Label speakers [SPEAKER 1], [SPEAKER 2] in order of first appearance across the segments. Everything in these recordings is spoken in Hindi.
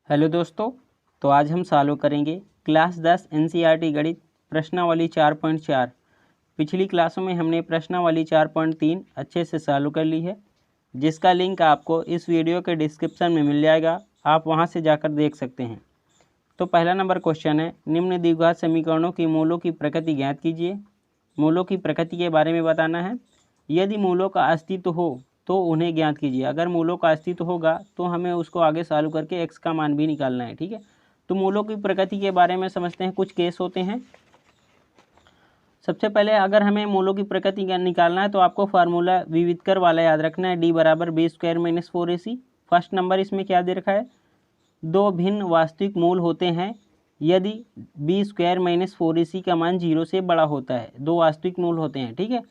[SPEAKER 1] हेलो दोस्तों, तो आज हम सॉल्व करेंगे क्लास 10 एनसीईआरटी गणित प्रश्नावली 4.4। पिछली क्लासों में हमने प्रश्नावली 4.3 अच्छे से सॉल्व कर ली है, जिसका लिंक आपको इस वीडियो के डिस्क्रिप्शन में मिल जाएगा। आप वहां से जाकर देख सकते हैं। तो पहला नंबर क्वेश्चन है, निम्न द्विघात समीकरणों की मूलों की प्रकृति ज्ञात कीजिए। मूलों की प्रकृति के बारे में बताना है। यदि मूलों का अस्तित्व हो तो उन्हें ज्ञात कीजिए। अगर मूलों का अस्तित्व होगा तो हमें उसको आगे सॉल्व करके x का मान भी निकालना है। ठीक है, तो मूलों की प्रकृति के बारे में समझते हैं। कुछ केस होते हैं। सबसे पहले अगर हमें मूलों की प्रकृति निकालना है तो आपको फार्मूला विविधकर वाला याद रखना है, d बराबर b square minus 4ac। First number इसमें क्या दे रखा है, दो भिन्न वास्तविक मूल होते हैं यदि बी स्क्वायर माइनस 4ac का मान 0 से बड़ा होता है। दो वास्तविक मूल होते हैं। ठीक है,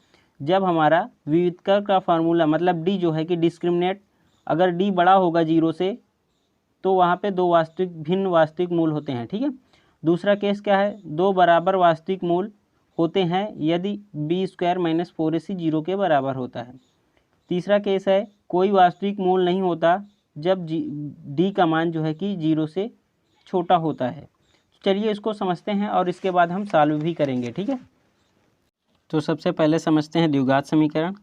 [SPEAKER 1] जब हमारा विविधकर का फार्मूला मतलब डी जो है कि डिस्क्रिमिनेट, अगर डी बड़ा होगा 0 से तो वहाँ पे दो भिन्न वास्तविक मूल होते हैं। ठीक है, दूसरा केस क्या है, दो बराबर वास्तविक मूल होते हैं यदि बी स्क्वायर माइनस 4ac 0 के बराबर होता है। तीसरा केस है, कोई वास्तविक मूल नहीं होता जब डी का मान जो है कि 0 से छोटा होता है। चलिए इसको समझते हैं और इसके बाद हम सॉल्व भी करेंगे। ठीक है, तो सबसे पहले समझते हैं द्विघात समीकरण।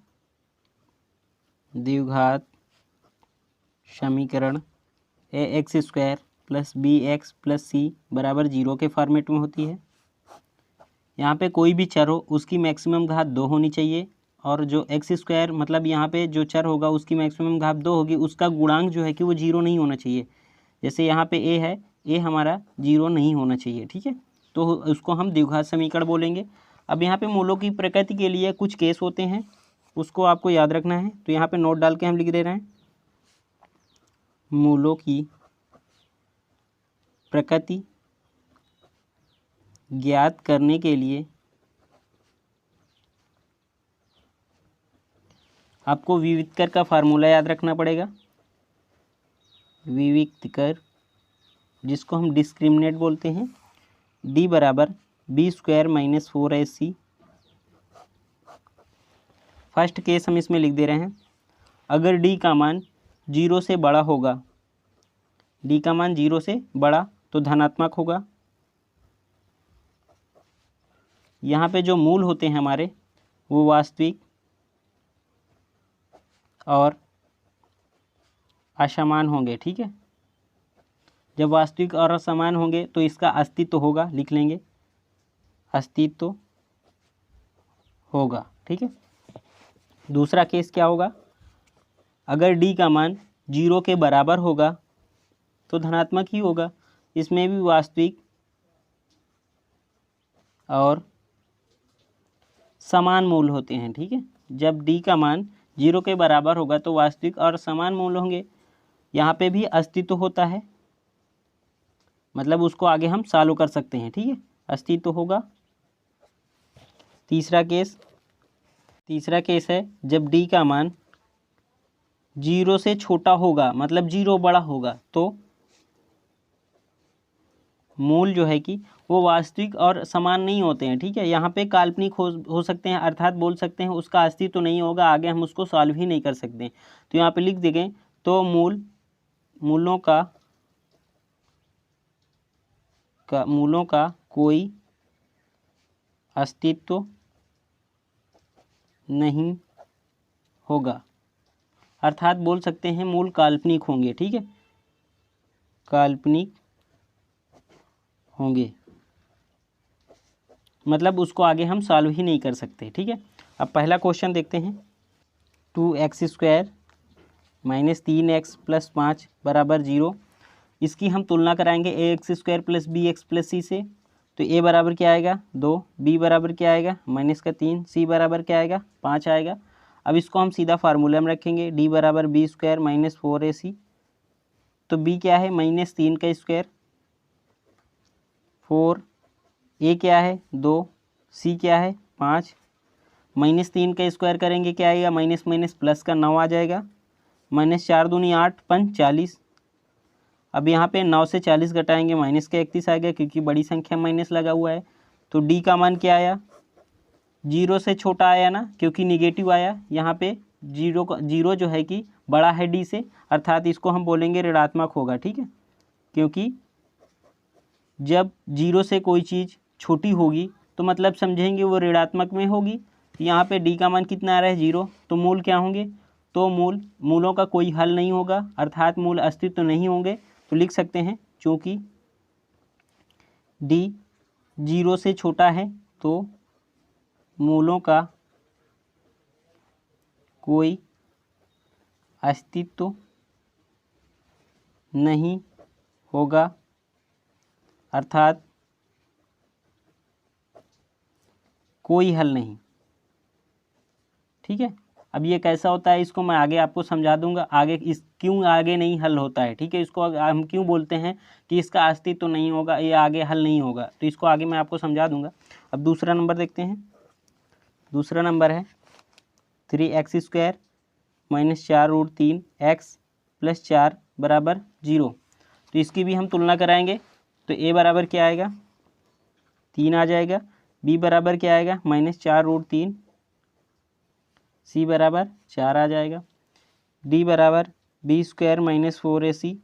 [SPEAKER 1] द्विघात समीकरण A x square plus B x plus C बराबर 0 के फॉर्मेट में होती है। यहाँ पे कोई भी चर हो उसकी मैक्सिमम घात 2 होनी चाहिए, और जो एक्स स्क्वायर मतलब यहाँ पे जो चर होगा उसकी मैक्सिमम घात 2 होगी, उसका गुणांक जो है कि वो 0 नहीं होना चाहिए। जैसे यहाँ पे ए है, ए हमारा 0 नहीं होना चाहिए। ठीक है, तो उसको हम द्विघात समीकरण बोलेंगे। अब यहाँ पे मूलों की प्रकृति के लिए कुछ केस होते हैं, उसको आपको याद रखना है। तो यहाँ पे नोट डाल के हम लिख दे रहे हैं, मूलों की प्रकृति ज्ञात करने के लिए आपको विविधकर का फार्मूला याद रखना पड़ेगा। विविधकर, जिसको हम डिस्क्रिमिनेट बोलते हैं, d बराबर b square minus 4ac। First case हम इसमें लिख दे रहे हैं, अगर d का मान 0 से बड़ा होगा, d का मान 0 से बड़ा तो धनात्मक होगा। यहाँ पे जो मूल होते हैं हमारे वो वास्तविक और असमान होंगे। ठीक है, जब वास्तविक और असमान होंगे तो इसका अस्तित्व होगा, लिख लेंगे अस्तित्व होगा। ठीक है, दूसरा केस क्या होगा, अगर d का मान 0 के बराबर होगा तो धनात्मक ही होगा। इसमें भी वास्तविक और समान मूल होते हैं। ठीक है, जब d का मान 0 के बराबर होगा तो वास्तविक और समान मूल होंगे। यहाँ पे भी अस्तित्व होता है, मतलब उसको आगे हम सॉल्व कर सकते हैं। ठीक है, अस्तित्व होगा। तीसरा केस है, जब d का मान 0 से छोटा होगा, मतलब 0 बड़ा होगा, तो मूल जो है कि वो वास्तविक और समान नहीं होते हैं। ठीक है, यहाँ पे काल्पनिक हो सकते हैं, अर्थात बोल सकते हैं उसका अस्तित्व तो नहीं होगा, आगे हम उसको सॉल्व ही नहीं कर सकते। तो यहाँ पे लिख देंगे, तो मूलों का कोई अस्तित्व नहीं होगा, अर्थात बोल सकते हैं मूल काल्पनिक होंगे। ठीक है, काल्पनिक होंगे, मतलब उसको आगे हम सॉल्व ही नहीं कर सकते। ठीक है, अब पहला क्वेश्चन देखते हैं, 2x square minus 3x plus 5 बराबर 0। इसकी हम तुलना कराएंगे A x square plus B x plus C से। तो a बराबर क्या आएगा 2, b बराबर क्या आएगा माइनस का 3, c बराबर क्या आएगा 5 आएगा। अब इसको हम सीधा फार्मूला में रखेंगे, d बराबर बी स्क्वायर माइनस 4ac। तो b क्या है माइनस 3 का स्क्वायर, 4, a क्या है 2, c क्या है 5। माइनस 3 का स्क्वायर करेंगे क्या आएगा, माइनस माइनस प्लस का 9 आ जाएगा। माइनस 4 दूनी 8, 5 40। अब यहाँ पे 9 से 40 घटाएंगे, माइनस का 31 आएगा, क्योंकि बड़ी संख्या माइनस लगा हुआ है। तो डी का मान क्या आया, 0 से छोटा आया ना, क्योंकि निगेटिव आया। यहाँ पे जीरो जो है कि बड़ा है डी से, अर्थात इसको हम बोलेंगे ऋणात्मक होगा। ठीक है, क्योंकि जब जीरो से कोई चीज़ छोटी होगी तो मतलब समझेंगे वो ऋणात्मक में होगी। यहाँ पे डी का मान कितना आ रहा है 0, तो मूल क्या होंगे, तो मूलों का कोई हल नहीं होगा, अर्थात मूल अस्तित्व तो नहीं होंगे। तो लिख सकते हैं चूँकि डी 0 से छोटा है तो मूलों का कोई अस्तित्व नहीं होगा, अर्थात कोई हल नहीं। ठीक है, अब ये कैसा होता है इसको मैं आगे आपको समझा दूंगा, आगे इस क्यों आगे नहीं हल होता है। ठीक है, इसको हम क्यों बोलते हैं कि इसका अस्तित्व तो नहीं होगा, ये आगे हल नहीं होगा, तो इसको आगे मैं आपको समझा दूंगा। अब दूसरा नंबर देखते हैं। दूसरा नंबर है 3x² - 4√3 x + 4 = 0। तो इसकी भी हम तुलना कराएंगे। तो a बराबर क्या आएगा 3 आ जाएगा, b बराबर क्या आएगा -4√3, c बराबर 4 आ जाएगा, d बराबर b² - 4ac,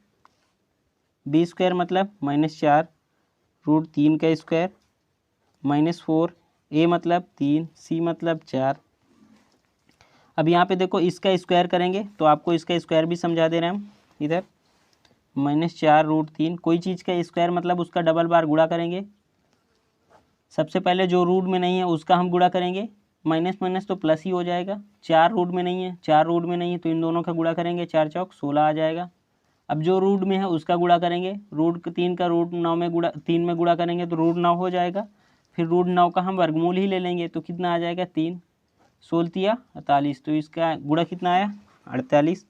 [SPEAKER 1] b² मतलब -4√3 का स्क्वायर -4, a मतलब 3, c मतलब 4। अब यहाँ पे देखो इसका स्क्वायर करेंगे तो आपको इसका स्क्वायर भी समझा दे रहे हैं हम। इधर -4√3, कोई चीज़ का स्क्वायर मतलब उसका डबल बार गुणा करेंगे। सबसे पहले जो रूट में नहीं है उसका हम गुणा करेंगे, माइनस माइनस तो प्लस ही हो जाएगा। 4 रूट में नहीं है, 4 रूट में नहीं है तो इन दोनों का गुणा करेंगे, 4 चौक 16 आ जाएगा। अब जो रूट में है उसका गुणा करेंगे, √3 का √9 में गुणा 3 में गुणा करेंगे तो √9 हो जाएगा। फिर √9 का हम वर्गमूल ही ले लेंगे तो कितना आ जाएगा 3, 16 × 48, तो इसका गुणा कितना आया 48,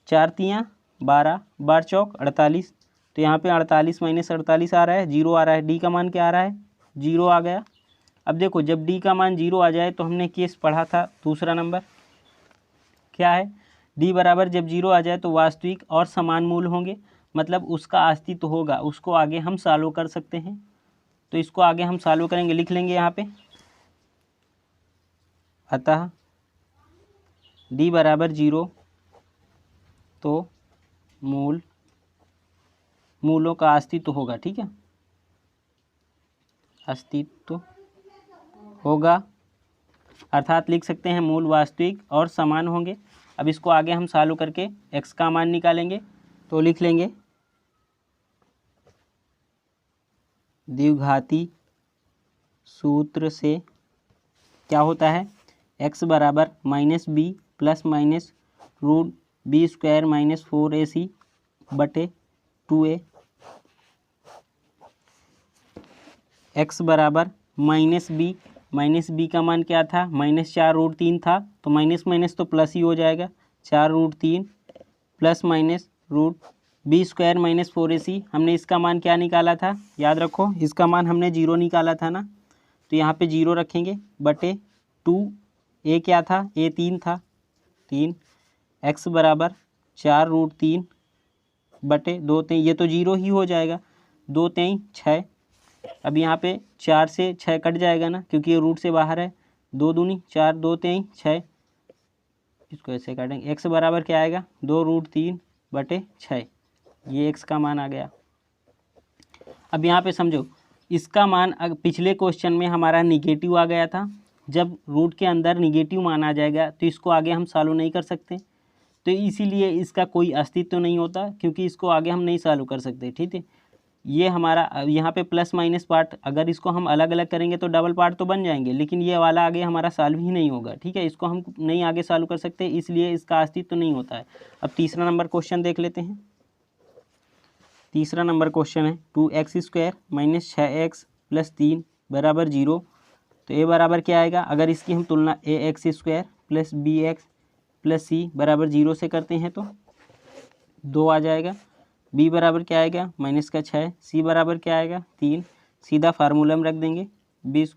[SPEAKER 1] 4 × 12, 12 चौक 48। तो यहाँ पे 48 - 48 आ रहा है, 0 आ रहा है, डी का मान क्या आ रहा है 0 आ गया। अब देखो जब डी का मान 0 आ जाए तो हमने केस पढ़ा था दूसरा नंबर क्या है, डी बराबर जब 0 आ जाए तो वास्तविक और समान मूल होंगे, मतलब उसका अस्तित्व होगा, उसको आगे हम सॉल्व कर सकते हैं। तो इसको आगे हम सॉल्व करेंगे, लिख लेंगे यहाँ पे। अतः डी बराबर 0 तो मूलों का अस्तित्व होगा। ठीक है, अस्तित्व होगा, अर्थात लिख सकते हैं मूल वास्तविक और समान होंगे। अब इसको आगे हम सॉल्व करके x का मान निकालेंगे, तो लिख लेंगे द्विघाती सूत्र से क्या होता है, x बराबर -b ± √b² - 4ac बटे 2a, x बराबर -b का मान क्या था -4√3 था, तो माइनस माइनस तो प्लस ही हो जाएगा, 4√3 प्लस माइनस √b² - 4ac। हमने इसका मान क्या निकाला था, याद रखो इसका मान हमने 0 निकाला था ना, तो यहाँ पे 0 रखेंगे बटे 2, a क्या था a 3 था 3, x बराबर 4√3 बटे 2 3, ये तो 0 ही हो जाएगा, 2 3 6। अब यहाँ पे 4 से 6 कट जाएगा ना, क्योंकि ये रूट से बाहर है, 2 दूनी 4, 2 3 6, इसको ऐसे काटेंगे, x बराबर क्या आएगा 2√3 बटे 6, ये x का मान आ गया। अब यहाँ पे समझो इसका मान पिछले क्वेश्चन में हमारा निगेटिव आ गया था, जब रूट के अंदर निगेटिव मान आ जाएगा तो इसको आगे हम सॉल्व नहीं कर सकते, तो इसीलिए इसका कोई अस्तित्व नहीं होता, क्योंकि इसको आगे हम नहीं सॉल्व कर सकते। ठीक है, ये हमारा यहाँ पे प्लस माइनस पार्ट, अगर इसको हम अलग अलग करेंगे तो डबल पार्ट तो बन जाएंगे, लेकिन ये वाला आगे हमारा सॉल्व ही नहीं होगा। ठीक है, इसको हम नहीं आगे सॉल्व कर सकते, इसलिए इसका अस्तित्व नहीं होता है। अब तीसरा नंबर क्वेश्चन देख लेते हैं। तीसरा नंबर क्वेश्चन है 2x² - 6x + 3 = 0। तो a बराबर क्या आएगा, अगर इसकी हम तुलना ax² + bx + c = 0 से करते हैं तो 2 आ जाएगा। b बराबर क्या आएगा -6, c बराबर क्या आएगा 3, सीधा फार्मूला में रख देंगे b² -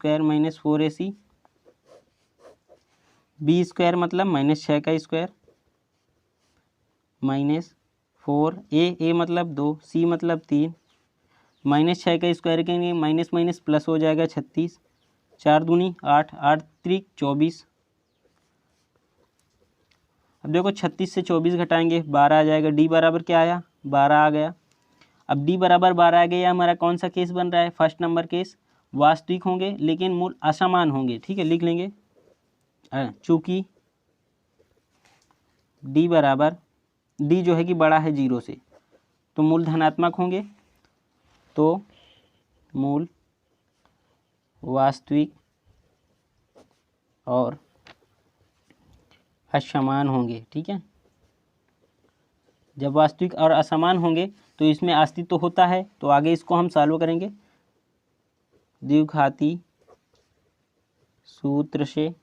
[SPEAKER 1] 4ac, b² मतलब -6 का स्क्वायर -4, a मतलब 2, c मतलब 3, -6 का स्क्वायर करेंगे माइनस माइनस प्लस हो जाएगा 36, 4 दूनी 8, 8 त्रिक 24। अब देखो 36 से 24 घटाएंगे 12 आ जाएगा, डी बराबर क्या आया 12 आ गया। अब डी बराबर 12 आ गया, हमारा कौन सा केस बन रहा है, फर्स्ट नंबर केस। वास्तविक होंगे लेकिन मूल असमान होंगे, ठीक है, लिख लेंगे। चूँकि डी बराबर, डी जो है कि बड़ा है 0 से, तो मूल धनात्मक होंगे, तो मूल वास्तविक और असमान होंगे, ठीक है। जब वास्तविक और असमान होंगे तो इसमें अस्तित्व होता है, तो आगे इसको हम सॉल्व करेंगे। द्विघाती सूत्र से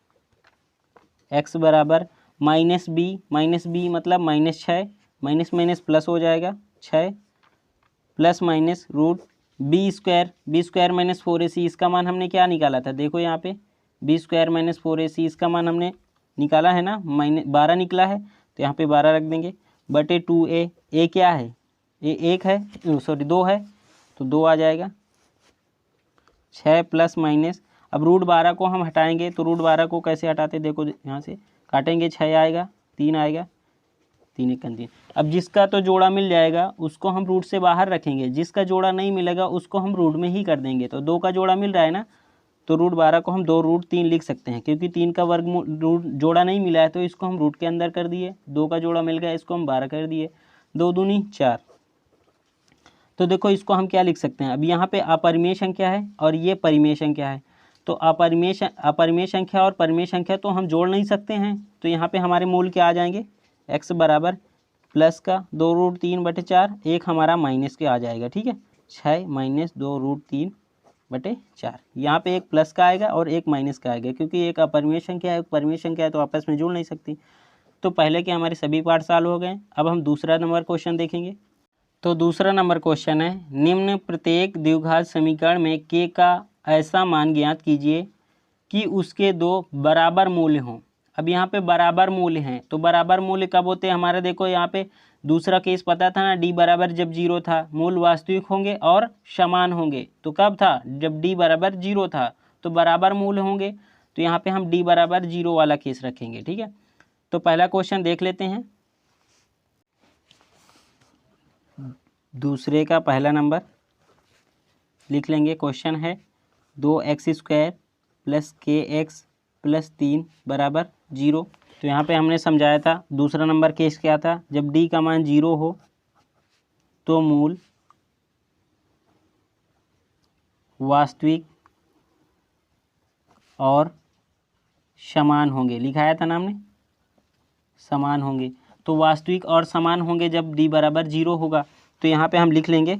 [SPEAKER 1] x बराबर -b मतलब -6, माइनस माइनस प्लस हो जाएगा 6 plus minus root b square minus 4ac, इसका मान हमने क्या निकाला था, देखो यहाँ पे बी स्क्वायर माइनस 4ac इसका मान हमने निकाला है ना, -12 निकला है, तो यहाँ पे 12 रख देंगे बटे 2a। ए क्या है, ए 1 है, सॉरी 2 है, तो 2 आ जाएगा। 6 प्लस माइनस, अब रूट 12 को हम हटाएंगे, तो रूट 12 को कैसे हटाते, देखो यहाँ से काटेंगे, 6 आएगा, 3 आएगा, 3 1 3। अब जिसका तो जोड़ा मिल जाएगा उसको हम रूट से बाहर रखेंगे, जिसका जोड़ा नहीं मिलेगा उसको हम रूट में ही कर देंगे। तो 2 का जोड़ा मिल रहा है ना, तो रूट 12 को हम 2√3 लिख सकते हैं, क्योंकि 3 का वर्ग रूट जोड़ा नहीं मिला है तो इसको हम रूट के अंदर कर दिए। 2 का जोड़ा मिल गया, इसको हम 12 कर दिए, 2 दूनी 4। तो देखो इसको हम क्या लिख सकते हैं, अब यहाँ पे अपरिमेय संख्या है और ये परिमेय संख्या है, तो अपरिमेय संख्या और परिमेय संख्या तो हम जोड़ नहीं सकते हैं, तो यहाँ पे हमारे मूल क्या आ जाएंगे, x बराबर प्लस का 2√3/4, एक हमारा माइनस के आ जाएगा, ठीक है, 6 माइनस 2√3/4। यहाँ पे एक प्लस का आएगा और एक माइनस का आएगा, क्योंकि एक अपरिमेय संख्या है, एक परिमेय संख्या है, तो आपस में जुड़ नहीं सकती। तो पहले के हमारे सभी पार्ट सॉल्व हो गए। अब हम दूसरा नंबर क्वेश्चन देखेंगे। तो दूसरा नंबर क्वेश्चन है, निम्न प्रत्येक द्विघात समीकरण में k का ऐसा मान ज्ञात कीजिए कि उसके 2 बराबर मूल्य हों। अब यहाँ पे बराबर मूल्य हैं, तो बराबर मूल्य कब होते हैं हमारे, देखो यहाँ पे दूसरा केस पता था ना, d बराबर जब 0 था, मूल वास्तविक होंगे और समान होंगे, तो कब था, जब d बराबर 0 था, तो बराबर मूल्य होंगे, तो यहाँ पे हम d बराबर 0 वाला केस रखेंगे, ठीक है। तो पहला क्वेश्चन देख लेते हैं, दूसरे का पहला नंबर लिख लेंगे। क्वेश्चन है 2x² + kx + 3 बराबर 0। तो यहाँ पे हमने समझाया था दूसरा नंबर केस क्या था, जब d का मान 0 हो तो मूल वास्तविक और समान होंगे, लिखाया था ना हमने, समान होंगे। तो वास्तविक और समान होंगे जब d बराबर 0 होगा, तो यहाँ पे हम लिख लेंगे,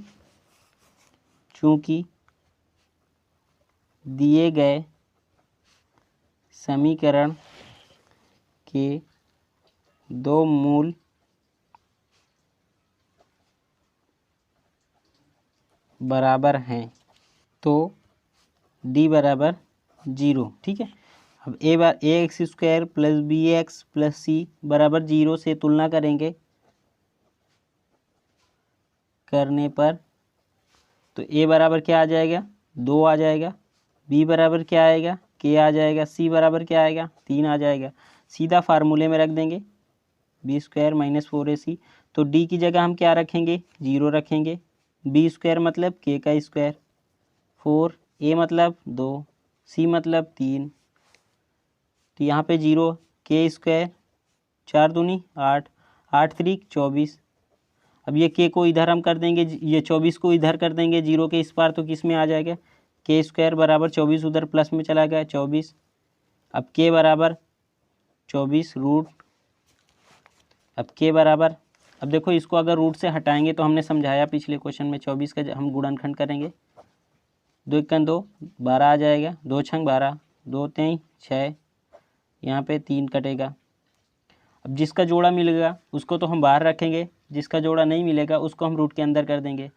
[SPEAKER 1] चूँकि दिए गए समीकरण के 2 मूल बराबर हैं तो d बराबर 0, ठीक है। अब ax² + bx + c बराबर 0 से तुलना करने पर तो a बराबर क्या आ जाएगा, 2 आ जाएगा, b बराबर क्या आएगा, k आ जाएगा, c बराबर क्या आएगा, 3 आ जाएगा। सीधा फार्मूले में रख देंगे, b² - 4ac, तो d की जगह हम क्या रखेंगे, 0 रखेंगे, b² मतलब k का स्क्वायर, 4, a मतलब 2, c मतलब 3, तो यहाँ पे 0, k², 4 दूनी 8, 8 3 24। अब ये k को इधर हम कर देंगे, ये 24 को इधर कर देंगे 0 के इस पार, तो किस में आ जाएगा, k² बराबर 24 उधर प्लस में चला गया 24। अब k बराबर 24 रूट, अब k बराबर, अब देखो इसको अगर रूट से हटाएंगे तो हमने समझाया पिछले क्वेश्चन में, 24 का हम गुणनखंड करेंगे, 2 × 2 12 आ जाएगा, 2 × 12, 2 3 6, यहाँ पे 3 कटेगा। अब जिसका जोड़ा मिलेगा उसको तो हम बाहर रखेंगे, जिसका जोड़ा नहीं मिलेगा उसको हम रूट के अंदर कर देंगे।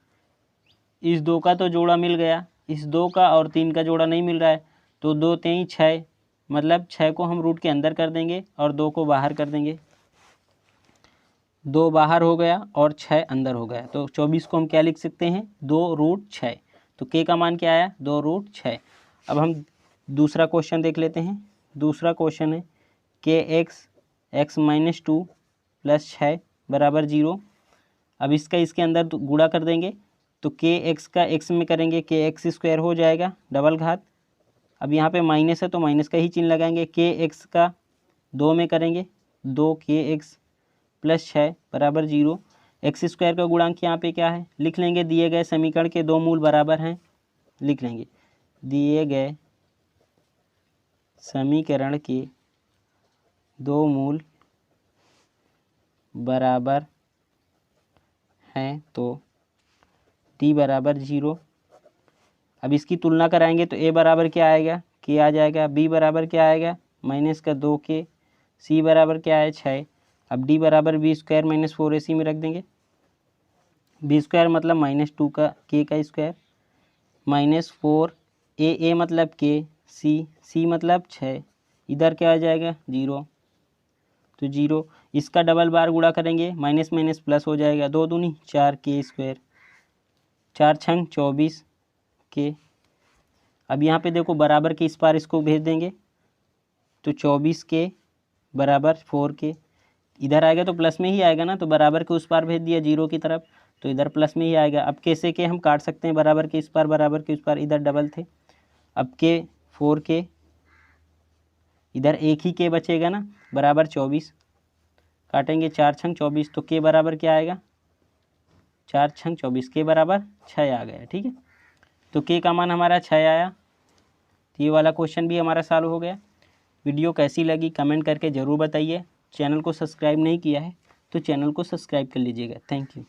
[SPEAKER 1] इस 2 का तो जोड़ा मिल गया, इस 2 का और 3 का जोड़ा नहीं मिल रहा है, तो 2 3 6, मतलब 6 को हम रूट के अंदर कर देंगे और 2 को बाहर कर देंगे, 2 बाहर हो गया और 6 अंदर हो गया, तो 24 को हम क्या लिख सकते हैं, 2√6। तो k का मान क्या आया, 2√6। अब हम दूसरा क्वेश्चन देख लेते हैं। दूसरा क्वेश्चन है kx (x - 2 + 6 बराबर 0। अब इसका इसके अंदर गुणा कर देंगे तो के एक्स का एक्स में करेंगे के एक्स स्क्वायर हो जाएगा डबल घात। अब यहाँ पे माइनस है तो माइनस का ही चिन्ह लगाएंगे। के एक्स का 2 में करेंगे 2 के एक्स प्लस 6 बराबर 0। एक्स स्क्वायर का गुणांक यहाँ पे क्या है लिख लेंगे। दिए गए समीकरण के दो मूल बराबर हैं, लिख लेंगे दिए गए समीकरण के दो मूल बराबर हैं तो टी बराबर 0। अब इसकी तुलना कराएंगे तो ए बराबर क्या आएगा के आ जाएगा, बी बराबर क्या आएगा माइनस का 2 के, सी बराबर क्या है 6। अब डी बराबर बी स्क्वायर माइनस 4ac में रख देंगे। बी स्क्वायर मतलब -2 का के का स्क्वायर माइनस 4 ए मतलब के, सी मतलब 6, इधर क्या आ जाएगा 0 तो 0। इसका डबल बार गुणा करेंगे माइनस माइनस प्लस हो जाएगा 2 दूनी 4 के स्क्वायर 4 छंग 24 के। अब यहाँ पे देखो बराबर के इस पार इसको भेज देंगे तो 24 के बराबर 4 के, इधर आएगा तो प्लस में ही आएगा ना, तो बराबर के उस पार भेज दिया 0 की तरफ तो इधर प्लस में ही आएगा। अब कैसे के हम काट सकते हैं बराबर के इस पार बराबर के उस पार, इधर डबल थे। अब के 4 के इधर एक ही के बचेगा ना बराबर 24 काटेंगे 4 छंग 24 तो के बराबर क्या आएगा 4 छंग 24 के बराबर 6 आ गया। ठीक है, तो के का मान हमारा 6 आया। तो ये वाला क्वेश्चन भी हमारा सॉल्व हो गया। वीडियो कैसी लगी कमेंट करके ज़रूर बताइए। चैनल को सब्सक्राइब नहीं किया है तो चैनल को सब्सक्राइब कर लीजिएगा। Thank you.